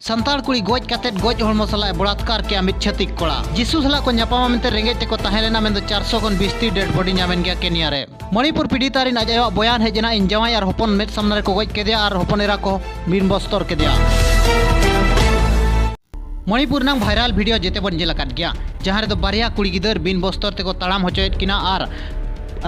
संताल कुड़ी goes कातेट goes हड़मो सला बलात्कार के मिट छतिक कोड़ा जिसु सला को ᱧᱟᱯᱟᱢᱟ ᱢᱮᱱᱛᱮ ᱨᱮᱸᱜᱮᱡ ᱛᱮᱠᱚ ᱛᱟᱦᱮᱸ ᱞᱮᱱᱟ ᱢᱮᱱᱫᱚ 400 ᱠᱷᱚᱱ ᱵᱤᱥᱛᱤ ᱰᱮᱰ ᱵᱚᱰᱤ ᱧᱟᱢᱮᱱ ᱜᱮᱭᱟ ᱠᱮᱱᱤᱭᱟ ᱨᱮ मणिपुर पीड़िता रिन आज आयोग बयान हेज एना इन जवाई और हपन मेद सामने को गोज केदिया और हपन एरा को बीन बस्तर केदिया मणिपुर नांग भाइराल वीडियो जेते बन जेलाकात गया जहां रे दो बारिया कुड़ी गिदर बीन बस्तर तेको ताड़ाम होचोयेत किना और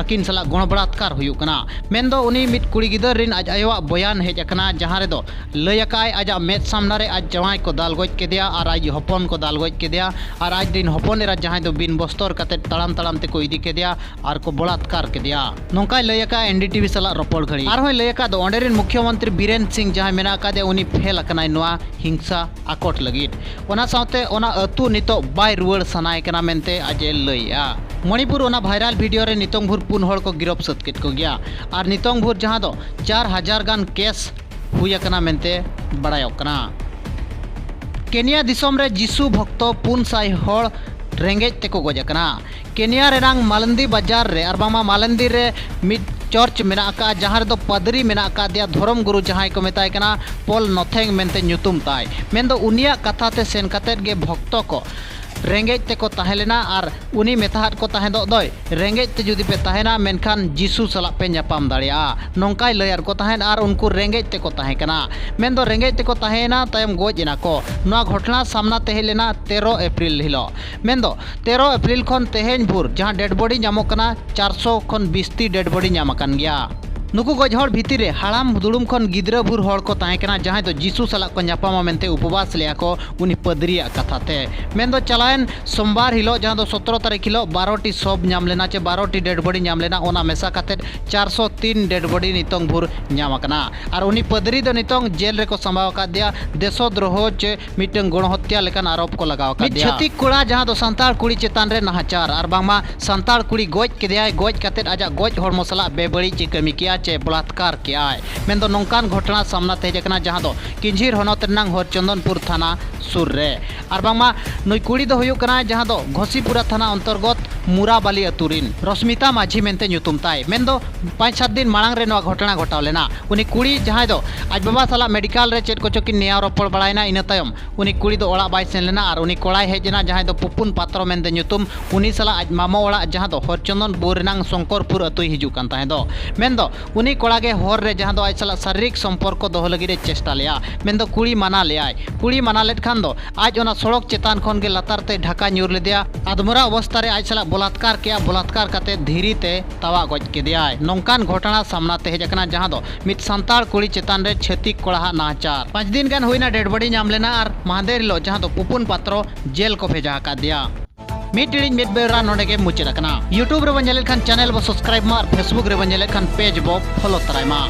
अकिन सला गण बलात्कार हुयुक कना मेनदो उनी मिट कुड़ी गिदर रिन आज आयोग बयान हेज अकना जहां रे दो लयकाय आज मेद सामने रे आज जवाई को दाल गोज केदिया और आज हपन को दाल गोज केदिया और आज दिन हपन एरा जहां दो बीन बस्तर कते ताड़ाम ताड़ाम ते को इदी केदिया और को बलात्कार केदिया नोंकाय लयका एनडीटीवी सला रोपड़ घड़ी और होय लयका दो ओंडे रिन मुख्यमंत्री बीरेन सिंह जहां मेना कादे उनी फेल अकनाय नोआ हिंसा आकोट लगित ओना सावते ओना अतु नितो बाय रुवाड़ सनाय कना मेनते आज लयया मणिपुर ओना भाइराल वीडियो रे नितोंग भुर पुन हड़ को गिरफ सद केत को गया और नितोंग भुर जहां दो 4000 गान केस हुयकना मेनते बड़ायोक कना केनिया दिसोम रे जिसु भक्त पुन साय हड़ रेंगेज तेको गोजकना केनिया रेनांग मालंदी बाजार रे और बामा मालंदी रे मिड चर्च मेना का जहां रे दो पदरी मेना का दिया धर्म गुरु जहां को मेताय कना पॉल नोथेंग मेनते ᱧᱩᱛᱩᱢ ताय मेनदो उनिया कथाते सेन कतेट गे भक्त को रेंगेज तेको ताहेलेना और उनी मेताहात को ताहे दोय रेंगेज ते जुदी पे ताहेना मेनखान जिसु सला पे ᱧᱟᱯᱟᱢ दाड़िया नोंकाय लयार को ताहेन और उनको रेंगेज तेको ताहे कना मेनदो रेंगेज तेको ताहेना तायम गोज एना को नोआ घटना सामना तेहेलेना 13 एप्रिल हिलो मेनदो 13 एप्रिल खन तेहेन भुर जहां डेड बॉडी ᱧᱟᱢᱚᱜ कना 400 खन बिस्ती डेड बॉडी ᱧᱟᱢ अकन गया नुकु गज हड़ भितर रे हाड़ाम दुड़ुम खन गिद्रा भुर हड़ को ताहे कना जहां दो जिसु सला को ᱧᱟᱯᱟᱢᱟ मेनते उपवास लेया को उनी पदरिया कथाते मेनदो चलायन सोमवार हिलो जहां दो 17 तारीख हिलो 12टी सब ᱧᱟᱢ लेना चे 12टी डेड बॉडी ᱧᱟᱢ लेना ओना मेसा कते 403 डेड बॉडी नितोंग भुर ᱧᱟᱢ अकना और उनी पदरी दो नितोंग जेल रे को संभाव का दिया देशद्रोह चे मिटंग गणहत्या लेकान आरोप को लगाव का दिया छतिक कोड़ा जहां दो संताल कुड़ी चेतान रे नाहाचार और बांगमा संताल कुड़ी गोज केदिया गोज कते आजा गोज हड़ मसला बेबड़ी चे कमी किया चे बलात्कार किया मेनदो नोंकान घटना सामना तेजकना जहां दो किंझिर हनत रनांग हरचंदनपुर थाना सुर रे और बांगमा नई कुड़ी दो हुयुक कना जहां दो घोसीपुरा थाना अंतर्गत मुराबाली अतुरिन रश्मिता माझी मेनते ᱧᱩᱛᱩᱢ ताय मेनदो 5-7 दिन मांग रे नो घटना घटाव लेना उनी कुड़ी जहां दो आज बाबा साला मेडिकल रे चेट को चोकी नेया रोपड़ बड़ायना इन तायम उनी कुड़ी दो ओड़ा बाय सेन लेना और उनी कोड़ाय हेजना जहां दो पुपुन पात्र मेनते ᱧᱩᱛᱩᱢ उनी साला आज मामा ओड़ा जहां दो हरचंदनपुर रनांग शंकरपुर अतु हिजु कान ताहे दो मेनदो उनी कोड़ा के हर रे जहां दो आज साला शारीरिक संपर्क दोह लगी रे चेष्टा लेया मेनदो कुड़ी माना लेया कुड़ी माना लेट खान दो आज ओना सड़क चेतान खन के लतार ते ढाका ᱧᱩᱨ लेदिया आदमरा अवस्था रे आज साला बलात्कार किया बलात्कार काते धीरी ते तवा गोज केदिया नोंकान घटना सामना ते हेजकना जहां दो मित संताल कुड़ी चेतान रे छतिक कोड़ा नाचार 5 दिन गान होइना डेड बॉडी ᱧᱟᱢ लेना और महादेर लो जहां दो पुपुन पात्रो जेल को भेजा का दिया मीटिंग मिड बेरा नोडे के मुचेद कना यूट्यूब रे बन खान चैनल बो सब्सक्राइब मा और फेसबुक रे बन खान पेज बो फॉलो तराय मा।